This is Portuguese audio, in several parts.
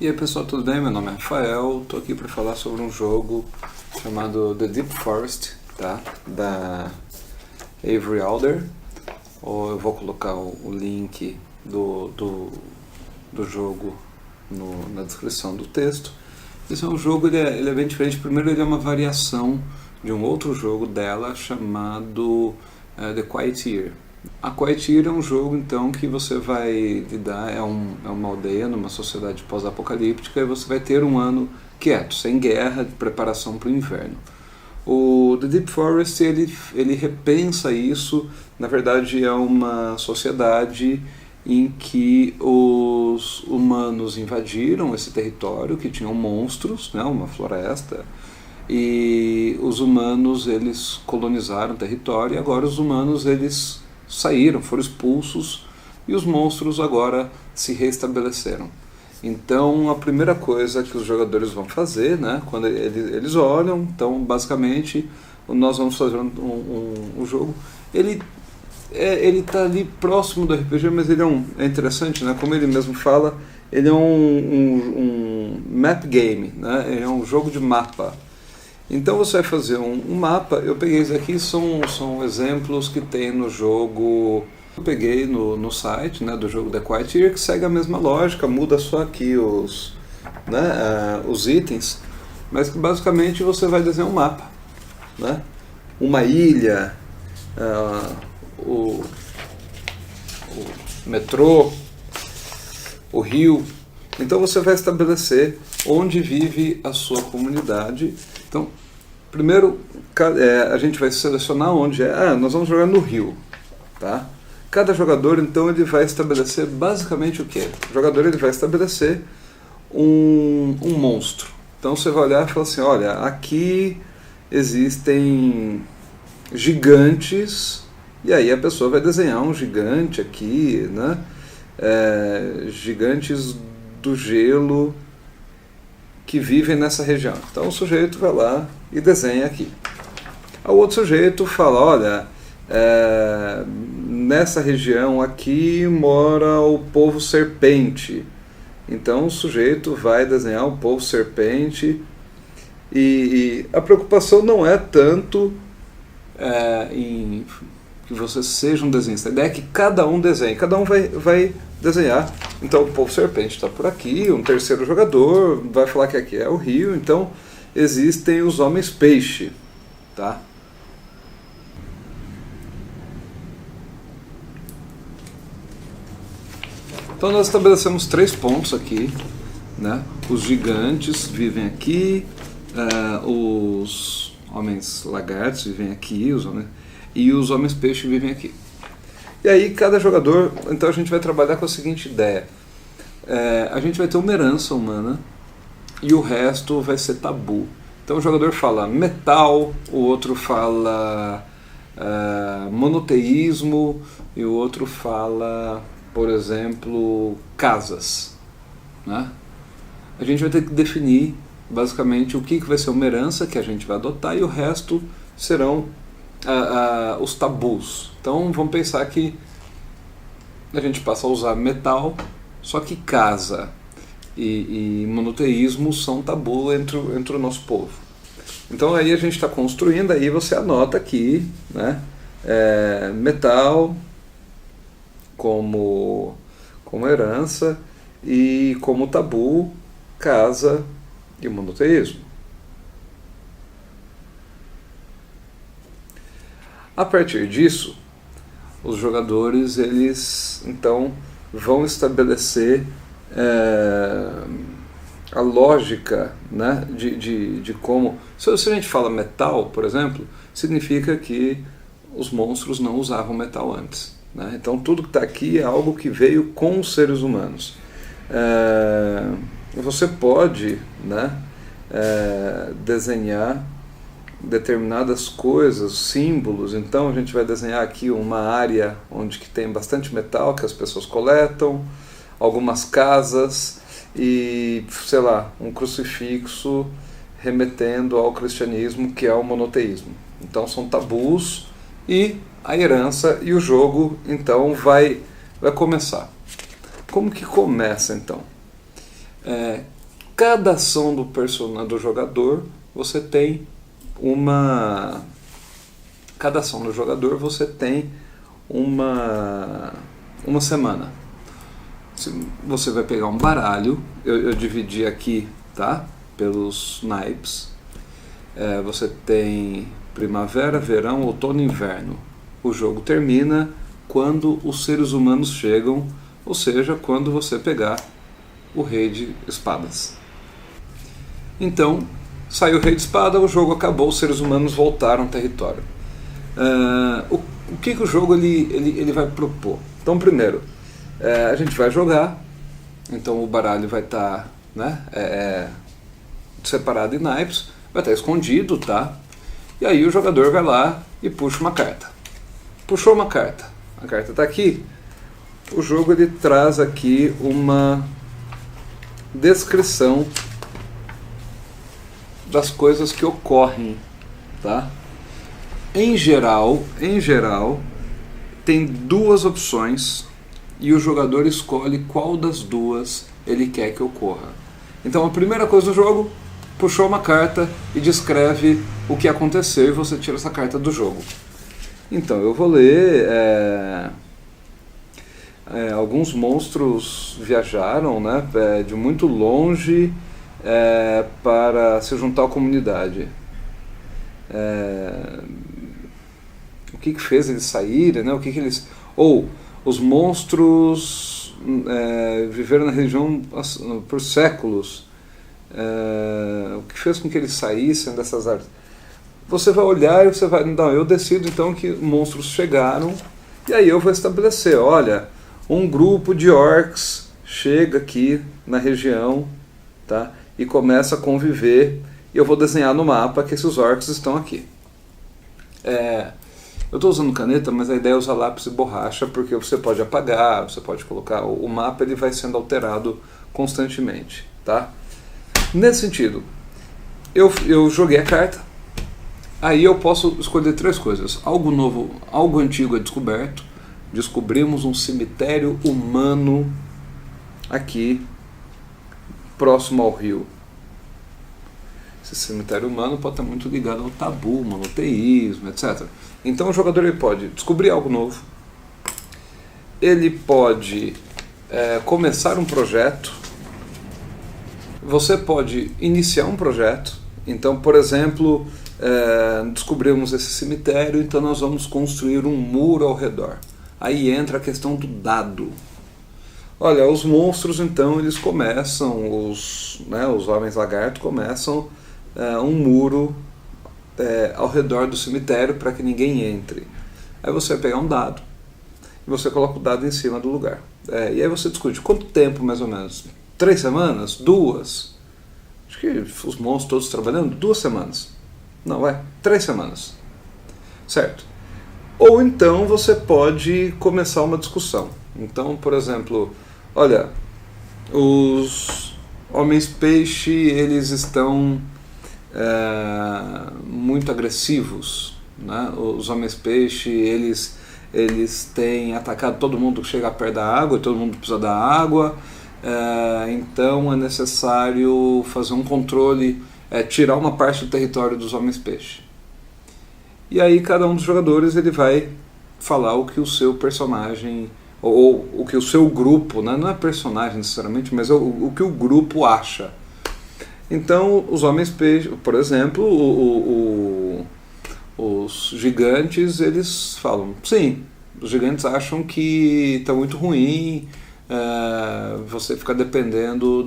E aí pessoal, tudo bem? Meu nome é Rafael, estou aqui para falar sobre um jogo chamado The Deep Forest, tá? Da Avery Alder. Eu vou colocar o link do jogo na descrição do texto. Esse é um jogo, ele é bem diferente. Primeiro, ele é uma variação de um outro jogo dela chamado The Quiet Year. A Quiet Year é um jogo então que você vai lidar, é uma aldeia numa sociedade pós-apocalíptica, e você vai ter um ano quieto, sem guerra, de preparação para o inverno. O The Deep Forest ele repensa isso. Na verdade é uma sociedade em que os humanos invadiram esse território que tinham monstros, né, uma floresta, e os humanos eles colonizaram o território, e agora os humanos eles saíram, foram expulsos, e os monstros agora se restabeleceram. Então a primeira coisa que os jogadores vão fazer, né, quando eles olham, então basicamente nós vamos fazer um jogo, ele está ali próximo do RPG, mas ele é interessante, né, como ele mesmo fala, ele é um map game, né, ele é um jogo de mapa. Então você vai fazer um mapa. Eu peguei isso aqui, são exemplos que tem no jogo. Eu peguei no site, né, do jogo The Quiet Year, que segue a mesma lógica, muda só aqui os itens, mas que basicamente você vai desenhar um mapa, né? Uma ilha, o metrô, o rio. Então você vai estabelecer onde vive a sua comunidade. Então, primeiro a gente vai selecionar onde é. Nós vamos jogar no rio, tá? Cada jogador, então, ele vai estabelecer basicamente o quê? O jogador ele vai estabelecer um monstro. Então você vai olhar e falar assim, olha, aqui existem gigantes, e aí a pessoa vai desenhar um gigante aqui, né? Gigantes do gelo que vivem nessa região. Então o sujeito vai lá e desenha aqui. O outro sujeito fala, olha, nessa região aqui mora o povo serpente. Então o sujeito vai desenhar o povo serpente, e a preocupação não é tanto em que você seja um desenhista. A ideia é que cada um desenhe, cada um vai desenhar. Então o povo serpente está por aqui, um terceiro jogador vai falar que aqui é o rio, então existem os homens peixe, tá? Então nós estabelecemos 3 pontos aqui, né? Os gigantes vivem aqui, os homens lagartos vivem aqui, e os homens peixe vivem aqui. E aí cada jogador, então a gente vai trabalhar com a seguinte ideia. A gente vai ter uma herança humana e o resto vai ser tabu. Então o jogador fala metal, o outro fala monoteísmo, e o outro fala, por exemplo, casas, né? A gente vai ter que definir basicamente o que vai ser uma herança que a gente vai adotar, e o resto serão os tabus. Então vamos pensar que a gente passa a usar metal, só que casa e monoteísmo são tabu entre o nosso povo. Então aí a gente está construindo, aí você anota aqui, né, metal como herança, e como tabu, casa e monoteísmo. A partir disso, os jogadores eles então vão estabelecer a lógica, né, de como. Se a gente fala metal, por exemplo, significa que os monstros não usavam metal antes, né? Então tudo que está aqui é algo que veio com os seres humanos. Você pode, né, desenhar determinadas coisas, símbolos. Então a gente vai desenhar aqui uma área onde que tem bastante metal que as pessoas coletam, algumas casas e, sei lá, um crucifixo remetendo ao cristianismo, que é o monoteísmo. Então são tabus, e a herança, e o jogo então vai começar. Como que começa então? Cada ação do jogador, você tem uma... Cada ação do jogador, você tem uma semana. Você vai pegar um baralho, eu dividi aqui, tá? Pelos naipes. Você tem primavera, verão, outono e inverno. O jogo termina quando os seres humanos chegam, ou seja, quando você pegar o rei de espadas. Então, saiu o rei de espada, o jogo acabou, os seres humanos voltaram ao território. O que o jogo ele vai propor? Então, primeiro, a gente vai jogar, então o baralho vai estar separado em naipes, vai estar escondido, tá? E aí o jogador vai lá e puxa uma carta. Puxou uma carta, a carta está aqui. O jogo ele traz aqui uma descrição das coisas que ocorrem, tá? Em geral, tem duas opções e o jogador escolhe qual das duas ele quer que ocorra. Então a primeira coisa do jogo, puxou uma carta e descreve o que aconteceu e você tira essa carta do jogo. Então eu vou ler... alguns monstros viajaram, né, de muito longe para se juntar à comunidade. O que fez eles saírem, né? Os monstros viveram na região por séculos. O que fez com que eles saíssem dessas áreas? Você vai olhar e você vai... Não, eu decido então que monstros chegaram e aí eu vou estabelecer, olha, um grupo de orcs chega aqui na região, tá? E começa a conviver, e eu vou desenhar no mapa que esses orcs estão aqui. Eu estou usando caneta, mas a ideia é usar lápis e borracha, porque você pode apagar, você pode colocar... O mapa ele vai sendo alterado constantemente, tá? Nesse sentido, eu joguei a carta, aí eu posso escolher três coisas. Algo novo, algo antigo é descoberto. Descobrimos um cemitério humano aqui, próximo ao rio. Esse cemitério humano pode estar muito ligado ao tabu, monoteísmo, etc. Então o jogador ele pode descobrir algo novo, ele pode começar um projeto, você pode iniciar um projeto. Então, por exemplo, descobrimos esse cemitério, então nós vamos construir um muro ao redor. Aí entra a questão do dado. Olha, os monstros então eles começam, os homens lagarto começam um muro ao redor do cemitério para que ninguém entre. Aí você vai pegar um dado e você coloca o dado em cima do lugar. E aí você discute quanto tempo mais ou menos? 3 semanas? 2? Acho que os monstros todos trabalhando? 2 semanas. Não, 3 semanas. Certo. Ou então você pode começar uma discussão. Então, por exemplo, olha, os homens-peixe, eles estão muito agressivos, né? Os homens-peixe, eles têm atacado todo mundo que chega perto da água, e todo mundo precisa da água, então é necessário fazer um controle, tirar uma parte do território dos homens-peixe. E aí cada um dos jogadores ele vai falar o que o seu personagem, ou o que o seu grupo, né? Não é personagem necessariamente, mas o que o grupo acha. Então os homens-peixe, por exemplo, os gigantes, eles falam, sim, os gigantes acham que está muito ruim, você fica dependendo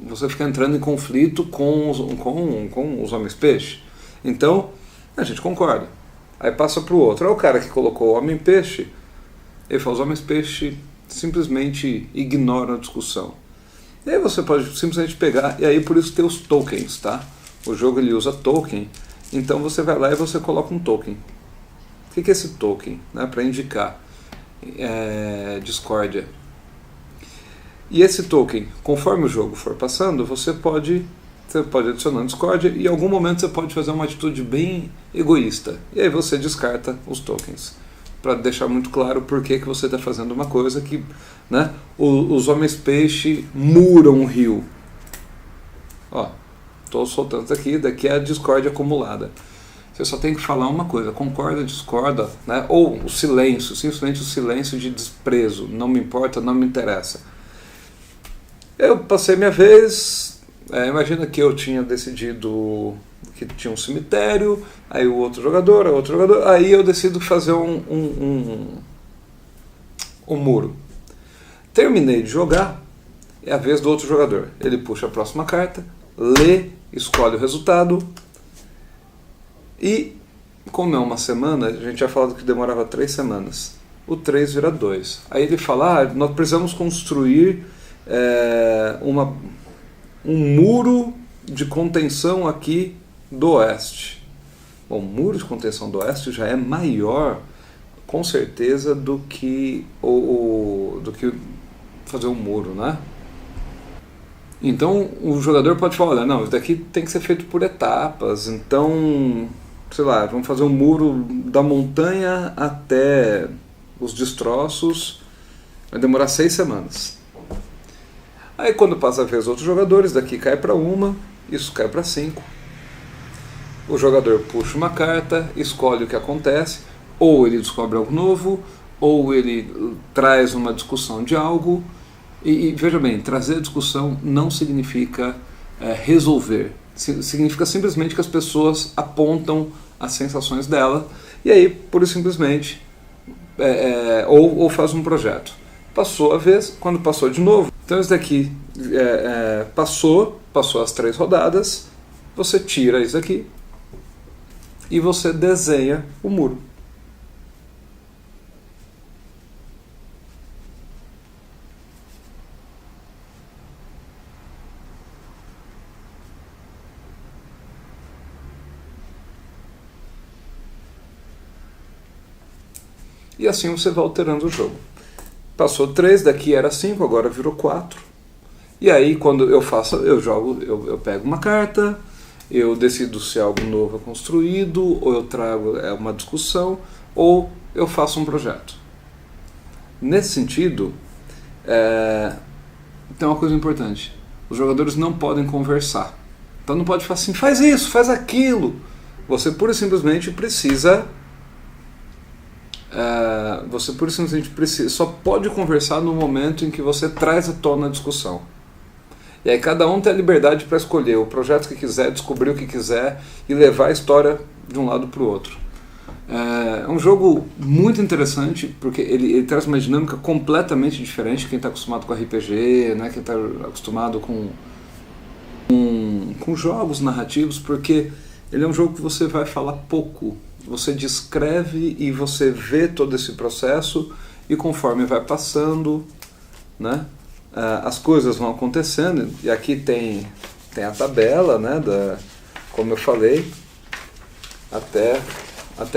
você fica entrando em conflito com os homens-peixe. Então a gente concorda. Aí passa para o outro. É o cara que colocou o homem-peixe. Ele fala, os homens-peixe simplesmente ignoram a discussão. E aí você pode simplesmente pegar, e aí por isso tem os tokens, tá? O jogo ele usa token, então você vai lá e você coloca um token. O que é esse token? Né? Para indicar discórdia. E esse token, conforme o jogo for passando, você pode adicionar discórdia e em algum momento você pode fazer uma atitude bem egoísta. E aí você descarta os tokens. para deixar muito claro por que você está fazendo uma coisa que, né, os homens-peixe muram um rio. Ó, estou soltando isso aqui, daqui é a discórdia acumulada. Você só tem que falar uma coisa, concorda, discorda, né? Ou o silêncio, simplesmente o silêncio de desprezo, não me importa, não me interessa. Eu passei minha vez, imagina que eu tinha decidido que tinha um cemitério, aí o outro jogador, aí eu decido fazer um muro. Terminei de jogar, é a vez do outro jogador. Ele puxa a próxima carta, lê, escolhe o resultado, e como é uma semana, a gente já falou que demorava 3 semanas, o 3 vira 2. Aí ele fala, nós precisamos construir um muro de contenção aqui do oeste. Bom, o muro de contenção do oeste já é maior, com certeza, do que fazer um muro, né? Então o jogador pode falar, olha, não, isso daqui tem que ser feito por etapas, então, sei lá, vamos fazer um muro da montanha até os destroços, vai demorar 6 semanas. Aí quando passa a vez outros jogadores, daqui cai para 1, isso cai para 5. O jogador puxa uma carta, escolhe o que acontece, ou ele descobre algo novo, ou ele traz uma discussão de algo. E veja bem, trazer discussão não significa resolver, significa simplesmente que as pessoas apontam as sensações dela, e aí, pura e simplesmente, ou faz um projeto. Passou a vez, quando passou de novo, então isso daqui passou as 3 rodadas, você tira isso aqui e você desenha o muro. E assim você vai alterando o jogo. Passou 3, daqui era 5, agora virou 4. E aí quando eu faço, eu jogo, eu pego uma carta, eu decido se algo novo é construído, ou eu trago uma discussão, ou eu faço um projeto. Nesse sentido, tem uma coisa importante. Os jogadores não podem conversar. Então não pode falar assim, faz isso, faz aquilo. Você pura e simplesmente precisa... só pode conversar no momento em que você traz à tona a discussão. E aí cada um tem a liberdade para escolher o projeto que quiser, descobrir o que quiser e levar a história de um lado para o outro. É um jogo muito interessante porque ele traz uma dinâmica completamente diferente de quem está acostumado com RPG, né? Quem está acostumado com jogos narrativos, porque ele é um jogo que você vai falar pouco. Você descreve e você vê todo esse processo e conforme vai passando, né, as coisas vão acontecendo. E aqui tem a tabela, né, como eu falei, até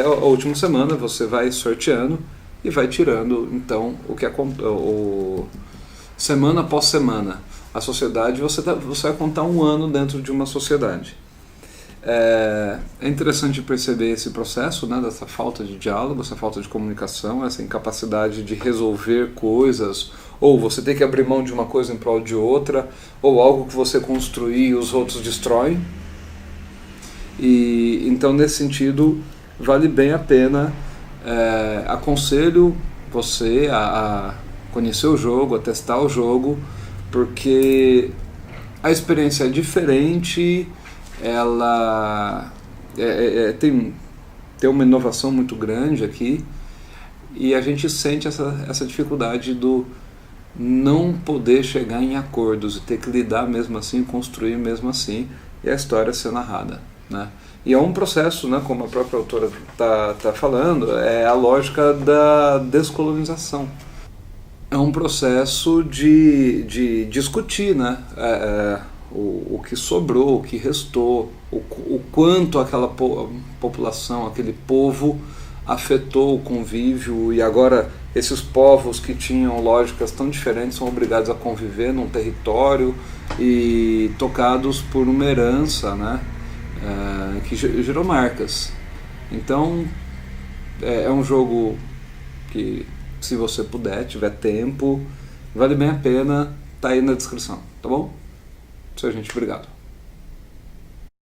a última semana você vai sorteando e vai tirando então semana após semana. A sociedade, você vai contar um ano dentro de uma sociedade. É interessante perceber esse processo, né, dessa falta de diálogo, essa falta de comunicação, essa incapacidade de resolver coisas, ou você tem que abrir mão de uma coisa em prol de outra, ou algo que você construir e os outros destroem. E então, nesse sentido, vale bem a pena, aconselho você a conhecer o jogo, a testar o jogo, porque a experiência é diferente. Ela tem uma inovação muito grande aqui e a gente sente essa dificuldade do não poder chegar em acordos e ter que lidar mesmo assim, construir mesmo assim e a história ser narrada, né? E é um processo, né, como a própria autora tá falando, é a lógica da descolonização. É um processo de discutir, né, o que sobrou, o que restou, o quanto aquela população, aquele povo afetou o convívio, e agora esses povos que tinham lógicas tão diferentes são obrigados a conviver num território e tocados por uma herança, né, que gerou marcas. Então é um jogo que se você puder, tiver tempo, vale bem a pena, tá aí na descrição, tá bom? Isso aí, gente, obrigado.